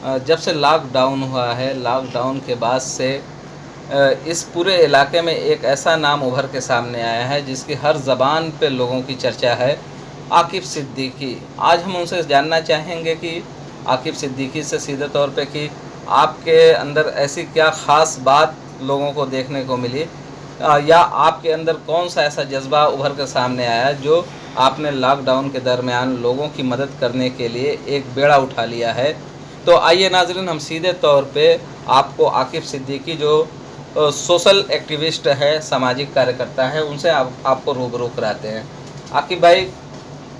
जब से लॉकडाउन हुआ है, लॉकडाउन के बाद से इस पूरे इलाके में एक ऐसा नाम उभर के सामने आया है जिसकी हर ज़बान पे लोगों की चर्चा है, आकिब सिद्दीकी। आज हम उनसे जानना चाहेंगे कि आकिब सिद्दीकी से सीधे तौर पे कि आपके अंदर ऐसी क्या ख़ास बात लोगों को देखने को मिली, या आपके अंदर कौन-सा ऐसा जज़्बा उभर कर सामने आया जो आपने लॉकडाउन के दरमियान लोगों की मदद करने के लिए एक बेड़ा उठा लिया है। तो आइए नाज़रीन, हम सीधे तौर पे आपको आकिब सिद्दीकी जो सोशल एक्टिविस्ट है, सामाजिक कार्यकर्ता है, उनसे आपको रूबरू कराते हैं। आकिब भाई,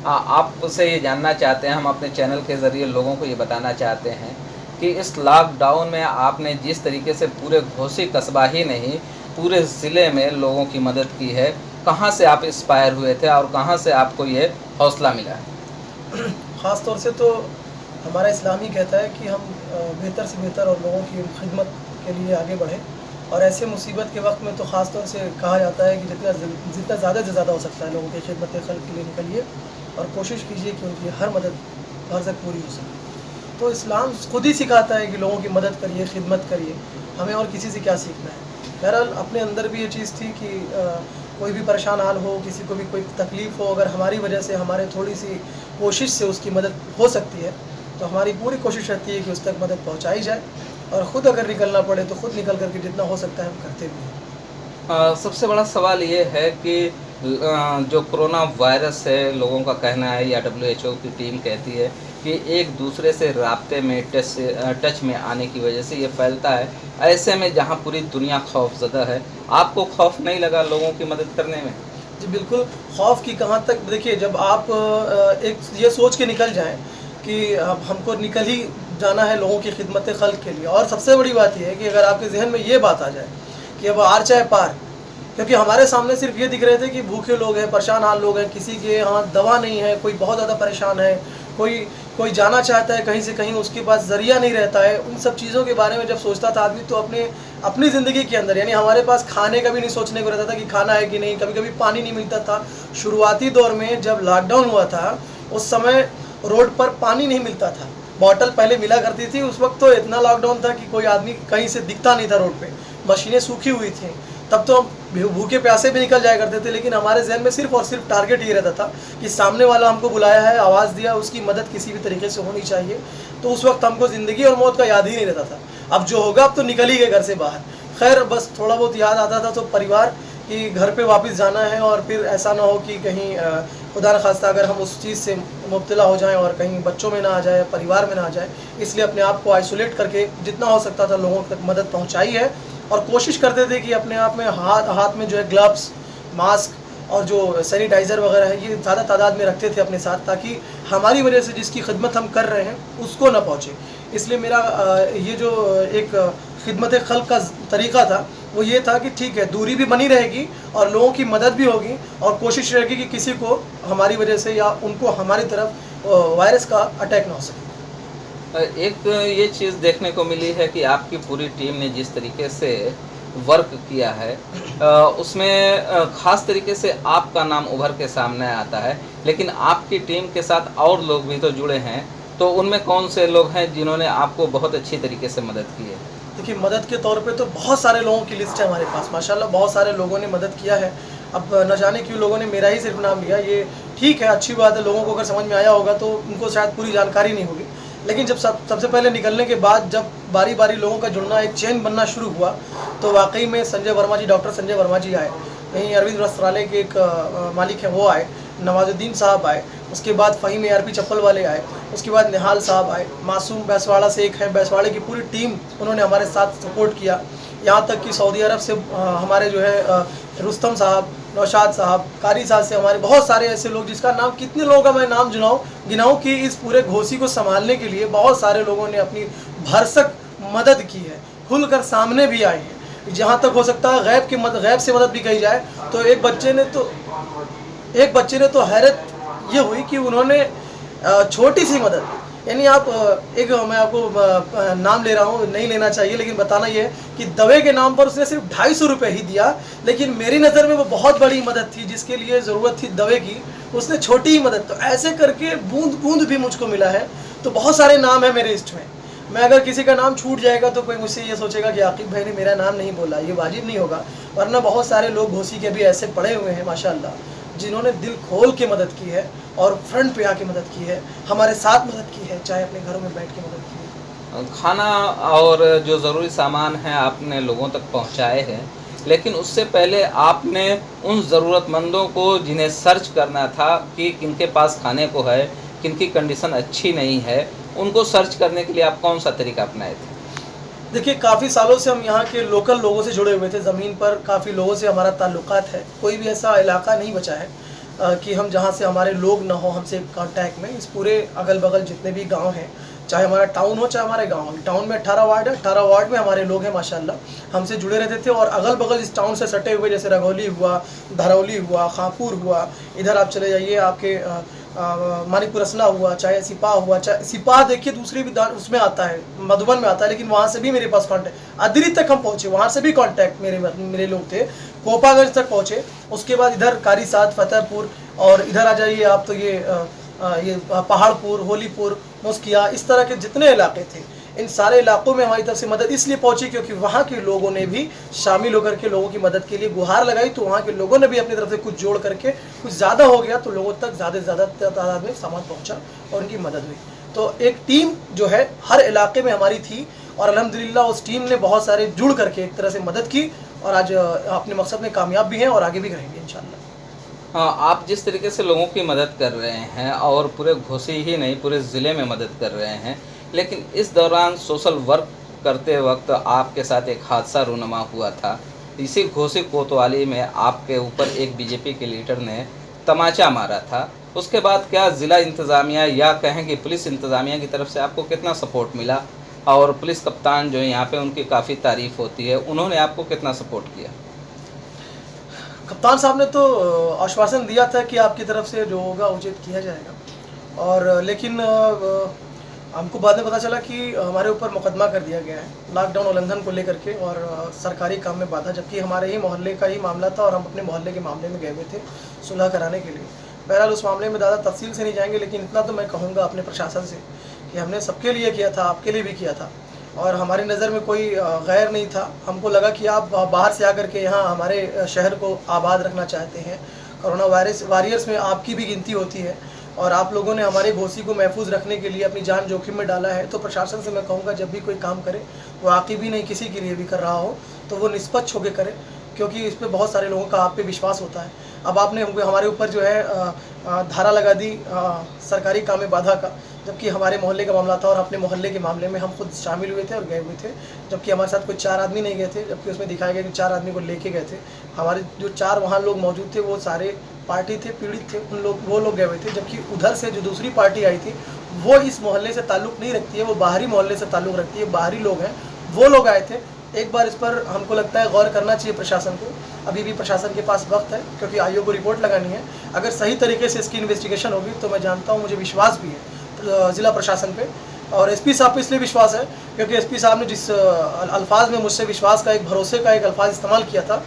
आपसे ये जानना चाहते हैं, हम अपने चैनल के ज़रिए लोगों को ये बताना चाहते हैं कि इस लॉकडाउन में आपने जिस तरीके से पूरे घोसी कस्बा ही नहीं, पूरे ज़िले में लोगों की मदद की है, कहाँ से आप इंस्पायर हुए थे और कहाँ से आपको ये हौसला मिला है? ख़ास तौर से तो हमारा इस्लाम ही कहता है कि हम बेहतर से बेहतर और लोगों की खिदमत के लिए आगे बढ़ें, और ऐसे मुसीबत के वक्त में तो ख़ास तौर से कहा जाता है कि जितना ज़्यादा से ज़्यादा हो सकता है लोगों की खिदमत खल्क़ के लिए निकलिए और कोशिश कीजिए कि उनकी हर मदद हर तक पूरी हो सके। तो इस्लाम खुद ही सिखाता है कि लोगों की मदद करिए, खिदमत करिए, हमें और किसी से क्या सीखना है। बहरहाल अपने अंदर भी ये चीज़ थी कि कोई भी परेशान हाल हो, किसी को भी कोई तकलीफ़ हो, अगर हमारी वजह से हमारे थोड़ी सी कोशिश से उसकी मदद हो सकती है तो हमारी पूरी कोशिश रहती है कि उस तक मदद पहुंचाई जाए, और ख़ुद अगर निकलना पड़े तो ख़ुद निकल करके जितना हो सकता है हम करते भी हैं। सबसे बड़ा सवाल ये है कि जो कोरोना वायरस है, लोगों का कहना है या WHO की टीम कहती है कि एक दूसरे से राब्ते में टच में आने की वजह से ये फैलता है। ऐसे में जहाँ पूरी दुनिया खौफज़दा है, आपको खौफ नहीं लगा लोगों की मदद करने में? जी बिल्कुल, खौफ की कहाँ तक, देखिए जब आप एक ये सोच के निकल जाएं कि अब हमको निकल ही जाना है लोगों की खिदमत खल्क़ के लिए, और सबसे बड़ी बात यह है कि अगर आपके जहन में ये बात आ जाए कि अब आर चाहे पार, क्योंकि हमारे सामने सिर्फ ये दिख रहे थे कि भूखे लोग हैं, परेशान हाल लोग हैं, किसी के यहाँ दवा नहीं है, कोई बहुत ज़्यादा परेशान है, कोई जाना चाहता है कहीं से कहीं, उसके पास ज़रिया नहीं रहता है। उन सब चीज़ों के बारे में जब सोचता था आदमी तो अपनी ज़िंदगी के अंदर, यानी हमारे पास खाने का भी नहीं सोचने को रहता था कि खाना है कि नहीं, कभी कभी पानी नहीं मिलता था। शुरुआती दौर में जब लॉकडाउन हुआ था उस समय रोड पर पानी नहीं मिलता था, बॉटल पहले मिला करती थी। उस वक्त तो इतना लॉकडाउन था कि कोई आदमी कहीं से दिखता नहीं था रोड पे, मशीनें सूखी हुई थी, तब तो हम भूखे प्यासे भी निकल जाया करते थे। लेकिन हमारे जहन में सिर्फ और सिर्फ टारगेट ये रहता था कि सामने वाला हमको बुलाया है, आवाज़ दिया, उसकी मदद किसी भी तरीके से होनी चाहिए। तो उस वक्त हमको ज़िंदगी और मौत का याद ही नहीं रहता था। अब जो होगा, अब तो निकल ही गए घर से बाहर। खैर बस थोड़ा बहुत याद आता था तो परिवार कि घर पे वापस जाना है, और फिर ऐसा ना हो कि कहीं खुदा न खास्ता अगर हम उस चीज़ से मुब्तला हो जाएं और कहीं बच्चों में ना आ जाए, परिवार में ना आ जाए। इसलिए अपने आप को आइसोलेट करके जितना हो सकता था लोगों तक मदद पहुंचाई है, और कोशिश करते थे कि अपने आप में हाथ में जो है ग्लव्स, मास्क और जो सैनिटाइज़र वगैरह है ये ज़्यादा तादाद में रखते थे अपने साथ, ताकि हमारी वजह से जिसकी खिदमत हम कर रहे हैं उसको ना पहुँचे। इसलिए मेरा ये जो एक खिदमत खल्क़ का तरीक़ा था वो ये था कि ठीक है, दूरी भी बनी रहेगी और लोगों की मदद भी होगी, और कोशिश रहेगी कि किसी को हमारी वजह से या उनको हमारी तरफ वायरस का अटैक ना हो सके। एक ये चीज़ देखने को मिली है कि आपकी पूरी टीम ने जिस तरीके से वर्क किया है, उसमें ख़ास तरीके से आपका नाम उभर के सामने आता है, लेकिन आपकी टीम के साथ और लोग भी तो जुड़े हैं। तो उनमें कौन से लोग हैं जिन्होंने आपको बहुत अच्छी तरीके से मदद की है? देखिए, मदद के तौर पे तो बहुत सारे लोगों की लिस्ट है हमारे पास, माशाल्लाह बहुत सारे लोगों ने मदद किया है। अब न जाने क्यों लोगों ने मेरा ही सिर्फ नाम लिया, ये ठीक है, अच्छी बात है, लोगों को अगर समझ में आया होगा तो उनको शायद पूरी जानकारी नहीं होगी। लेकिन जब सबसे पहले निकलने के बाद जब बारी बारी लोगों का जुड़ना, एक चेन बनना शुरू हुआ, तो वाकई में संजय वर्मा जी, डॉक्टर संजय वर्मा जी आए, यहीं अरविंद वस्त्रालय के एक मालिक हैं वो आए, नवाजुद्दीन साहब आए, उसके बाद फ़हीम ARP चप्पल वाले आए, उसके बाद निहाल साहब आए, मासूम बैसवाड़ा से एक हैं, बैसवाड़े की पूरी टीम उन्होंने हमारे साथ सपोर्ट किया। यहाँ तक कि सऊदी अरब से हमारे जो है रुस्तम साहब, नौशाद साहब, कारी साहब से हमारे बहुत सारे ऐसे लोग जिसका नाम, कितने लोगों का मैं नाम गिनाऊँ कि इस पूरे घोसी को संभालने के लिए बहुत सारे लोगों ने अपनी भरसक मदद की है, खुलकर सामने भी आए हैं। जहाँ तक हो सकता है गैब से मदद भी कही जाए तो एक बच्चे ने तो हैरत ये हुई कि उन्होंने छोटी सी मदद, यानी आप मैं आपको नाम ले रहा हूँ, नहीं लेना चाहिए, लेकिन बताना ये है कि दवे के नाम पर उसने सिर्फ 250 रुपये ही दिया, लेकिन मेरी नज़र में वो बहुत बड़ी मदद थी। जिसके लिए ज़रूरत थी दवे की, उसने छोटी ही मदद, तो ऐसे करके बूंद बूंद भी मुझको मिला है। तो बहुत सारे नाम हैं मेरे लिस्ट में, मैं अगर किसी का नाम छूट जाएगा तो कोई मुझसे ये सोचेगा कि आकिब भाई ने मेरा नाम नहीं बोला, ये वाजिब नहीं होगा। वरना बहुत सारे लोग घोसी के भी ऐसे पड़े हुए हैं माशाल्लाह, जिन्होंने दिल खोल के मदद की है और फ्रंट पे आके मदद की है, हमारे साथ मदद की है, चाहे अपने घरों में बैठ के मदद की है। खाना और जो ज़रूरी सामान है आपने लोगों तक पहुंचाए हैं, लेकिन उससे पहले आपने उन ज़रूरतमंदों को जिन्हें सर्च करना था कि किनके पास खाने को है, किनकी कंडीशन अच्छी नहीं है, उनको सर्च करने के लिए आप कौन सा तरीका अपनाए थे? देखिए, काफ़ी सालों से हम यहाँ के लोकल लोगों से जुड़े हुए थे, ज़मीन पर काफ़ी लोगों से हमारा ताल्लुकात है। कोई भी ऐसा इलाका नहीं बचा है कि हम जहाँ से हमारे लोग ना हो हमसे कांटेक्ट में। इस पूरे अगल-बगल जितने भी गांव हैं, चाहे हमारा टाउन हो चाहे हमारे गांव हो, टाउन में 18 वार्ड है, 18 वार्ड में हमारे लोग हैं माशाल्लाह, हमसे जुड़े रहते थे। और अगल-बगल इस टाउन से सटे हुए जैसे रघौली हुआ, धरौली हुआ, खांपुर हुआ, इधर आप चले जाइए आपके मानिकपुर असला हुआ, चाहे सिपाह हुआ, चाहे सिपाह देखिए दूसरी भी उसमें आता है, मधुबन में आता है, लेकिन वहाँ से भी मेरे पास कॉन्टैक्ट, अदरी तक हम पहुँचे, वहाँ से भी कॉन्टैक्ट मेरे लोग थे, कोपागंज तक पहुँचे। उसके बाद इधर कारीसाद, फतेहपुर, और इधर आ जाइए आप तो ये पहाड़पुर, होलीपुर, मुस्किया, इस तरह के जितने इलाके थे, इन सारे इलाकों में हमारी तरफ से मदद इसलिए पहुंची क्योंकि वहाँ के लोगों ने भी शामिल होकर के लोगों की मदद के लिए गुहार लगाई। तो वहाँ के लोगों ने भी अपनी तरफ से कुछ जोड़ करके, कुछ ज़्यादा हो गया तो लोगों तक ज़्यादा से ज़्यादा तादाद में सामान पहुँचा और उनकी मदद हुई। तो एक टीम जो है हर इलाके में हमारी थी और अल्हम्दुलिल्लाह उस टीम ने बहुत सारे जुड़ करके एक तरह से मदद की और आज अपने मकसद में कामयाब भी हैं और आगे भी रहेंगे इंशाअल्लाह। हाँ, आप जिस तरीके से लोगों की मदद कर रहे हैं और पूरे घोसी ही नहीं पूरे ज़िले में मदद कर रहे हैं, लेकिन इस दौरान सोशल वर्क करते वक्त आपके साथ एक हादसा रूनुमा हुआ था। इसी घोसी कोतवाली में आपके ऊपर एक बीजेपी के लीडर ने तमाचा मारा था। उसके बाद क्या ज़िला इंतज़ामिया या कहें कि पुलिस इंतज़ामिया की तरफ से आपको कितना सपोर्ट मिला? और पुलिस कप्तान जो है यहाँ पे उनकी काफ़ी तारीफ़ होती है, उन्होंने आपको कितना सपोर्ट किया? कप्तान साहब ने तो आश्वासन दिया था कि आपकी तरफ से जो होगा उचित किया जाएगा, और लेकिन हमको बाद में पता चला कि हमारे ऊपर मुकदमा कर दिया गया है लॉकडाउन उल्लंघन को लेकर के और सरकारी काम में बाधा, जबकि हमारे ही मोहल्ले का ही मामला था और हम अपने मोहल्ले के मामले में गए हुए थे सुलह कराने के लिए। बहरहाल उस मामले में ज़्यादा तफसील से नहीं जाएंगे, लेकिन इतना तो मैं कहूँगा अपने प्रशासन से कि हमने सबके लिए किया था, आपके लिए भी किया था और हमारी नज़र में कोई गैर नहीं था। हमको लगा कि आप बाहर से आकर के यहाँ हमारे शहर को आबाद रखना चाहते हैं, कोरोना वायरस वॉरियर्स में आपकी भी गिनती होती है और आप लोगों ने हमारे घोसी को महफूज रखने के लिए अपनी जान जोखिम में डाला है। तो प्रशासन से मैं कहूँगा जब भी कोई काम करे वो आकिब ही नहीं किसी के लिए भी कर रहा हो तो वो निष्पक्ष होकर करे, क्योंकि इस पर बहुत सारे लोगों का आप पे विश्वास होता है। अब आपने हमारे ऊपर जो है धारा लगा दी सरकारी काम में बाधा का, जबकि हमारे मोहल्ले का मामला था और अपने मोहल्ले के मामले में हम खुद शामिल हुए थे और गए हुए थे, जबकि हमारे साथ कोई 4 आदमी नहीं गए थे, जबकि उसमें दिखाया गया कि 4 आदमी को लेके गए थे। हमारे जो 4 वहाँ लोग मौजूद थे वो सारे पार्टी थे, पीड़ित थे, वो लोग गए हुए थे, जबकि उधर से जो दूसरी पार्टी आई थी वो इस मोहल्ले से ताल्लुक़ नहीं रखती है, वो बाहरी मोहल्ले से ताल्लुक़ रखती है, बाहरी लोग हैं, वो लोग आए थे। एक बार इस पर हमको लगता है गौर करना चाहिए प्रशासन को। अभी भी प्रशासन के पास वक्त है क्योंकि आयोग को रिपोर्ट लगानी है। अगर सही तरीके से इसकी इन्वेस्टिगेशन होगी तो मैं जानता हूँ, मुझे विश्वास भी है ज़िला प्रशासन पे और एसपी साहब पे इसलिए विश्वास है क्योंकि एसपी साहब ने जिस अल्फाज में मुझसे विश्वास का एक भरोसे का एक अल्फाज इस्तेमाल किया था,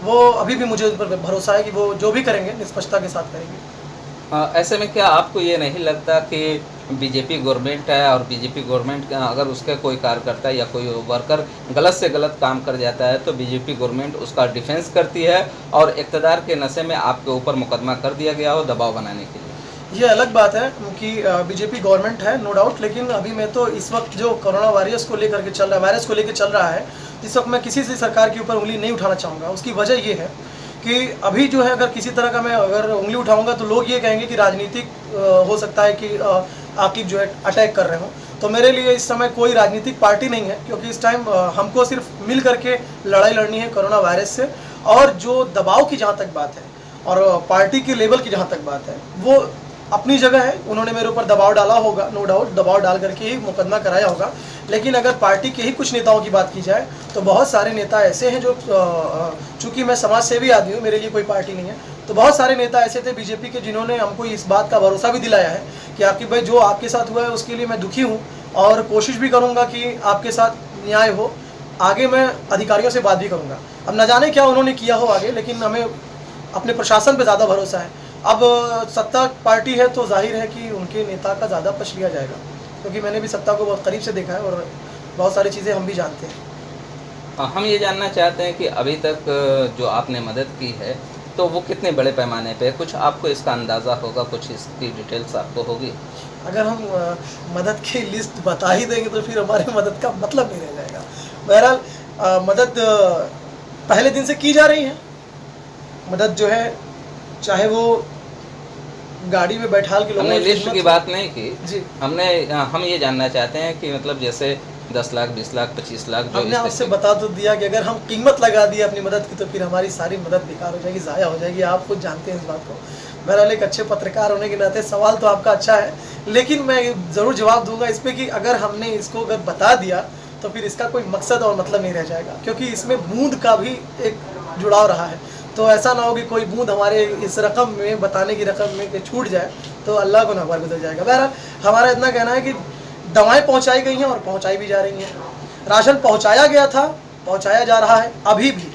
वो अभी भी मुझे उन पर भरोसा है कि वो जो भी करेंगे निष्पक्षता के साथ करेंगे। ऐसे में क्या आपको ये नहीं लगता कि बीजेपी गवर्नमेंट है और बीजेपी गवर्नमेंट अगर उसका कोई कार्यकर्ता या कोई वर्कर गलत से गलत काम कर जाता है तो बीजेपी गवर्नमेंट उसका डिफेंस करती है और इक़्तिदार के नशे में आपके ऊपर मुकदमा कर दिया गया हो दबाव बनाने के लिए? ये अलग बात है कि बीजेपी गवर्नमेंट है नो डाउट, लेकिन अभी मैं तो इस वक्त जो कोरोना वायरस को लेकर के चल रहा है, वायरस को लेकर चल रहा है, इस वक्त मैं किसी से सरकार के ऊपर उंगली नहीं उठाना चाहूँगा। उसकी वजह ये है कि अभी जो है अगर किसी तरह का मैं अगर उंगली उठाऊंगा तो लोग ये कहेंगे कि राजनीतिक हो सकता है कि आकिब जो है अटैक कर रहे हों। तो मेरे लिए इस समय कोई राजनीतिक पार्टी नहीं है क्योंकि इस टाइम हमको सिर्फ मिल करके लड़ाई लड़नी है कोरोना वायरस से। और जो दबाव की जहाँ तक बात है और पार्टी के लेवल की जहाँ तक बात है वो अपनी जगह है, उन्होंने मेरे ऊपर दबाव डाला होगा, नो डाउट दबाव डाल करके ही मुकदमा कराया होगा। लेकिन अगर पार्टी के ही कुछ नेताओं की बात की जाए तो बहुत सारे नेता ऐसे हैं जो चूँकि मैं समाज सेवी आदमी हूँ, मेरे लिए कोई पार्टी नहीं है, तो बहुत सारे नेता ऐसे थे बीजेपी के जिन्होंने हमको इस बात का भरोसा भी दिलाया है कि आकिब भाई जो आपके साथ हुआ है उसके लिए मैं दुखी हूँ और कोशिश भी करूँगा कि आपके साथ न्याय हो। आगे मैं अधिकारियों से बात भी करूँगा। अब न जाने क्या उन्होंने किया हो आगे, लेकिन हमें अपने प्रशासन पर ज़्यादा भरोसा है। अब सत्ता पार्टी है तो जाहिर है कि उनके नेता का ज़्यादा पक्ष लिया जाएगा। क्योंकि मैंने भी सत्ता को बहुत करीब से देखा है और बहुत सारी चीज़ें हम भी जानते हैं। हम ये जानना चाहते हैं कि अभी तक जो आपने मदद की है, तो वो कितने बड़े पैमाने पे है? कुछ आपको इसका अंदाज़ा होगा, कुछ इसकी डिटेल्स आपको होगी? अगर हम मदद की लिस्ट बता ही देंगे तो फिर हमारे मदद का मतलब नहीं रह जाएगा। बहरहाल मदद पहले दिन से की जा रही है। मदद जो है, चाहे वो गाड़ी में बैठाल के लोगों हमने की लिस्ट खिदमत की हो। बात नहीं की। जी, हम ये जानना चाहते हैं कि मतलब जैसे 10 लाख, 20 लाख, 25 लाख जो हमने इस आपसे तरीके बता तो दिया कि अगर हम कीमत लगा दी अपनी मदद की तो फिर हमारी सारी मदद बेकार हो जाएगी, ज़ाया हो जाएगी। आप खुद जानते हैं इस बात को। बहरहाल एक अच्छे पत्रकार होने के नाते सवाल तो आपका अच्छा है, लेकिन मैं ज़रूर जवाब दूंगा इस पे कि अगर हमने इसको अगर बता दिया तो फिर इसका कोई मकसद और मतलब नहीं रह जाएगा, क्योंकि इसमें बूंद का भी एक जुड़ाव रहा है। तो ऐसा ना हो कि कोई बूंद हमारे इस रकम में, बताने की रकम में कि छूट जाए तो अल्लाह को नागवार गुजर जाएगा। बहरहाल हमारा इतना कहना है कि दवाएं पहुंचाई गई हैं और पहुंचाई भी जा रही हैं। राशन पहुंचाया गया था, पहुंचाया जा रहा है अभी भी।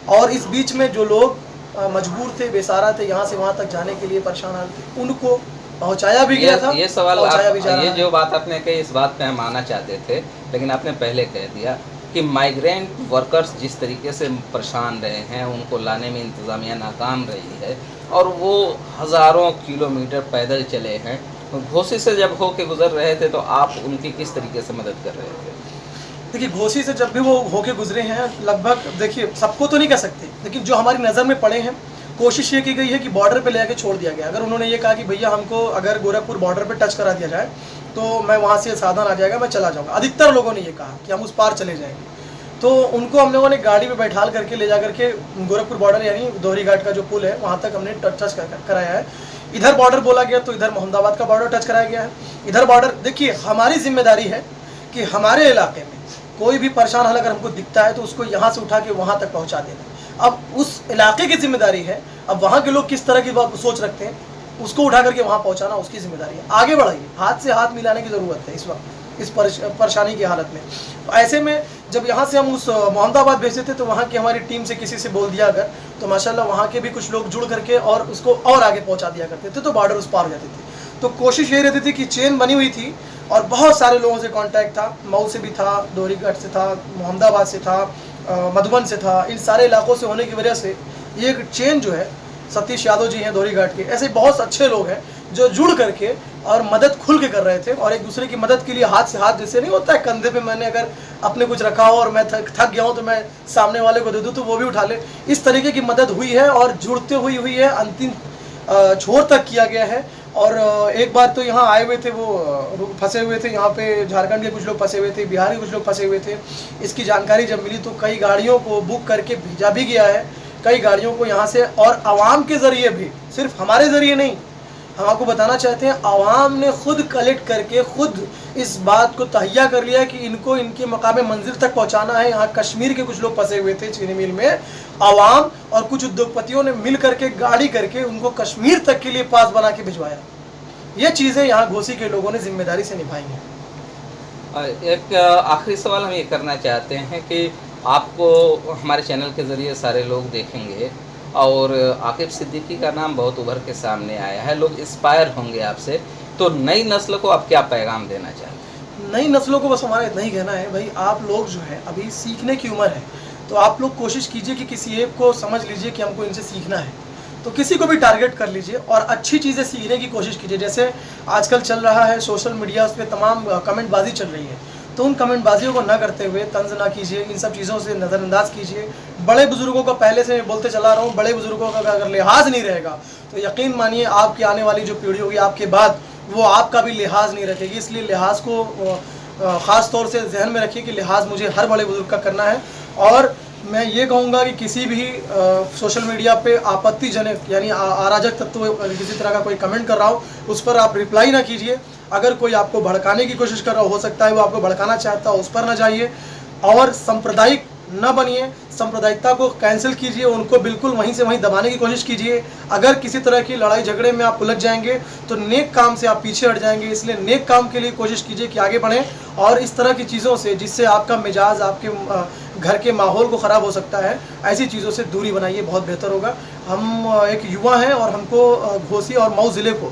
और इस बीच में जो लोग मजबूर थे, बेसहारा थे, यहाँ से वहाँ तक जाने के लिए परेशान हाल थे, उनको पहुंचाया भी गया था, ये सवाल पहुंचाया भी जा ये रहा है। जो बात आपने कही, इस बात पे हम आना चाहते थे, लेकिन आपने पहले कह दिया कि माइग्रेंट वर्कर्स जिस तरीके से परेशान रहे हैं, उनको लाने में इंतज़ामिया नाकाम रही है और वो हज़ारों किलोमीटर पैदल चले हैं। घोसी से जब होके गुजर रहे थे तो आप उनकी किस तरीके से मदद कर रहे थे? देखिए, घोसी से जब भी वो होके गुजरे हैं, लगभग देखिए सबको तो नहीं कह सकते, लेकिन जो हमारी नज़र में पड़े हैं, कोशिश ये की गई है कि बॉर्डर पे ले आके छोड़ दिया गया। अगर उन्होंने ये कहा कि भैया हमको अगर गोरखपुर बॉर्डर पे टच करा दिया जाए तो मैं वहाँ से साधन आ जाएगा, मैं चला जाऊँगा। अधिकतर लोगों ने ये कहा कि हम उस पार चले जाएंगे। तो उनको हम लोगों ने गाड़ी में बैठाल करके ले जा करके गोरखपुर बॉर्डर यानी दोहरी घाट का जो पुल है वहाँ तक हमने टच कराया है। इधर बॉर्डर बोला गया तो इधर मोहम्मदाबाद का बॉर्डर टच कराया गया है। इधर बॉर्डर, देखिए हमारी जिम्मेदारी है कि हमारे इलाके में कोई भी परेशान हाल अगर हमको दिखता है तो उसको यहाँ से उठा के वहाँ तक पहुँचा देना। अब उस इलाके की जिम्मेदारी है, अब वहाँ के लोग किस तरह की बात सोच रखते हैं उसको उठा करके वहाँ पहुँचाना उसकी जिम्मेदारी है। आगे बढ़ाइए, हाथ से हाथ मिलाने की ज़रूरत है इस वक्त इस परेशानी की हालत में। तो ऐसे में जब यहाँ से हम उस मोहम्मदाबाद भेजते थे तो वहाँ की हमारी टीम से किसी से बोल दिया अगर, तो माशाल्लाह वहाँ के भी कुछ लोग जुड़ करके और उसको और आगे पहुँचा दिया करते थे, तो बॉर्डर उस पार हो जाती थी। तो कोशिश ये रहती थी कि चेन बनी हुई थी और बहुत सारे लोगों से कांटेक्ट था। मऊ से भी था, दोहरीघाट से था, मोहम्मदाबाद से था, मधुबन से था। इन सारे इलाकों से होने की वजह से ये एक चेन जो है, सतीश यादव जी हैं दोहरीघाट के, ऐसे बहुत अच्छे लोग हैं जो जुड़ करके और मदद खुल के कर रहे थे और एक दूसरे की मदद के लिए हाथ से हाथ, जैसे नहीं होता है कंधे पे मैंने अगर अपने कुछ रखा हो और मैं थक गया हूँ तो मैं सामने वाले को दे दूँ तो वो भी उठा ले, इस तरीके की मदद हुई है और जुड़ते हुई है, अंतिम छोर तक किया गया है। और एक बार तो यहाँ आए हुए थे, वो फंसे हुए थे यहाँ पे, झारखंड के कुछ लोग फंसे हुए थे, बिहार के कुछ लोग फंसे हुए थे। इसकी जानकारी जब मिली तो कई गाड़ियों को बुक करके भेजा भी गया है, कई गाड़ियों को यहाँ से, और आवाम के ज़रिए भी, सिर्फ हमारे ज़रिए नहीं। हम आपको बताना चाहते हैं आवाम ने खुद कलेक्ट करके खुद इस बात को तहैया कर लिया कि इनको इनके मकाम मंजिल तक पहुंचाना है। यहाँ कश्मीर के कुछ लोग फंसे हुए थे चीनी मिल में, आवाम और कुछ उद्योगपतियों ने मिल करके गाड़ी करके उनको कश्मीर तक के लिए पास बना के भिजवाया। ये चीज़ें यहाँ घोसी के लोगों ने जिम्मेदारी से निभाई हैं। एक आखिरी सवाल हम ये करना चाहते हैं कि आपको हमारे चैनल के ज़रिए सारे लोग देखेंगे और आकिब सिद्दीकी का नाम बहुत उभर के सामने आया है, लोग इंस्पायर होंगे आपसे, तो नई नस्ल को आप क्या पैगाम देना चाहते हैं? नई नस्लों को बस हमारा इतना ही कहना है, भाई आप लोग जो है अभी सीखने की उम्र है, तो आप लोग कोशिश कीजिए कि किसी एक को समझ लीजिए कि हमको इनसे सीखना है, तो किसी को भी टारगेट कर लीजिए और अच्छी चीज़ें सीखने की कोशिश कीजिए। जैसे आजकल चल रहा है सोशल मीडिया, उस पर तमाम कमेंटबाजी चल रही है, तो उन कमेंटबाजियों को ना करते हुए तंज ना कीजिए, इन सब चीज़ों से नज़रअंदाज कीजिए। बड़े बुजुर्गों का, पहले से मैं बोलते चला रहा हूँ, बड़े बुजुर्गों का अगर लिहाज नहीं रहेगा तो यकीन मानिए आपकी आने वाली जो पीढ़ी होगी आपके बाद, वो आपका भी लिहाज नहीं रखेगी। इसलिए लिहाज को ख़ास तौर से जहन में रखिए कि लिहाज मुझे हर बड़े बुजुर्ग का करना है। और मैं ये कहूँगा कि किसी भी सोशल मीडिया पे आपत्तिजनक यानी अराजक तत्व किसी तरह का कोई कमेंट कर रहा हो, उस पर आप रिप्लाई ना कीजिए। अगर कोई आपको भड़काने की कोशिश कर रहा हो सकता है वो आपको भड़काना चाहता हो, उस पर ना जाइए। और सांप्रदायिक न बनिए, सांप्रदायिकता को कैंसिल कीजिए, उनको बिल्कुल वहीं से वहीं दबाने की कोशिश कीजिए। अगर किसी तरह की लड़ाई झगड़े में आप उलझ जाएंगे तो नेक काम से आप पीछे हट जाएंगे। इसलिए नेक काम के लिए कोशिश कीजिए कि आगे बढ़ें, और इस तरह की चीज़ों से जिससे आपका मिजाज, आपके घर के माहौल को ख़राब हो सकता है, ऐसी चीज़ों से दूरी बनाइए, बहुत बेहतर होगा। हम एक युवा हैं और हमको घोसी और मऊ ज़िले को,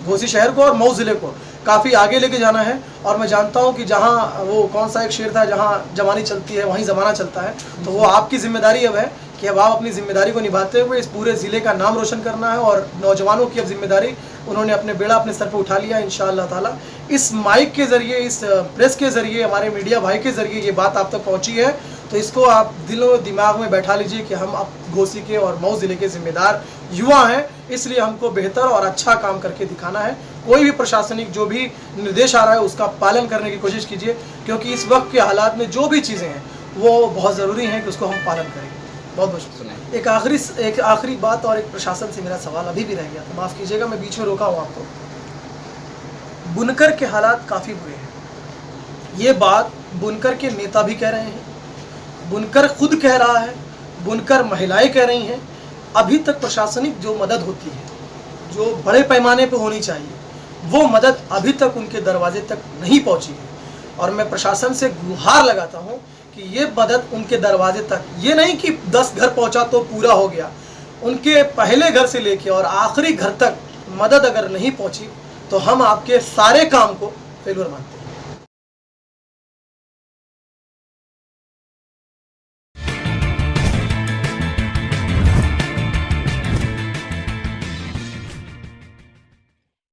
घोसी शहर को और मऊ ज़िले को काफ़ी आगे लेके जाना है। और मैं जानता हूँ कि जहाँ वो कौन सा एक शेर था, जहाँ जवानी चलती है वहीं ज़माना चलता है। तो वो आपकी ज़िम्मेदारी अब है कि अब आप अपनी ज़िम्मेदारी को निभाते हुए इस पूरे ज़िले का नाम रोशन करना है। और नौजवानों की अब ज़िम्मेदारी उन्होंने अपने बेड़ा अपने सर पर उठा लिया इंशाअल्लाह ताला। इस माइक के ज़रिए, इस प्रेस के ज़रिए, हमारे मीडिया भाई के ज़रिए ये बात आप तक पहुँची है, तो इसको आप दिलो दिमाग में बैठा लीजिए कि हम अब घोसी के और मऊ ज़िले के ज़िम्मेदार युवा हैं, इसलिए हमको बेहतर और अच्छा काम करके दिखाना है। कोई भी प्रशासनिक जो भी निर्देश आ रहा है उसका पालन करने की कोशिश कीजिए, क्योंकि इस वक्त के हालात में जो भी चीज़ें हैं वो बहुत ज़रूरी हैं कि उसको हम पालन करें। बहुत बहुत शुक्रिया। एक आखिरी बात और एक प्रशासन से मेरा सवाल अभी भी रह गया, तो माफ़ कीजिएगा, मैं बीच में रोका हूँ आपको। बुनकर के हालात काफ़ी बुरे हैं, ये बात बुनकर के नेता भी कह रहे हैं, बुनकर खुद कह रहा है, बुनकर महिलाएं कह रही हैं। अभी तक प्रशासनिक जो मदद होती है, जो बड़े पैमाने पे होनी चाहिए, वो मदद अभी तक उनके दरवाजे तक नहीं पहुंची है। और मैं प्रशासन से गुहार लगाता हूं कि ये मदद उनके दरवाजे तक, ये नहीं कि 10 घर पहुंचा तो पूरा हो गया, उनके पहले घर से लेके और आखिरी घर तक मदद अगर नहीं पहुंची तो हम आपके सारे काम को फेलुअर मानते हैं।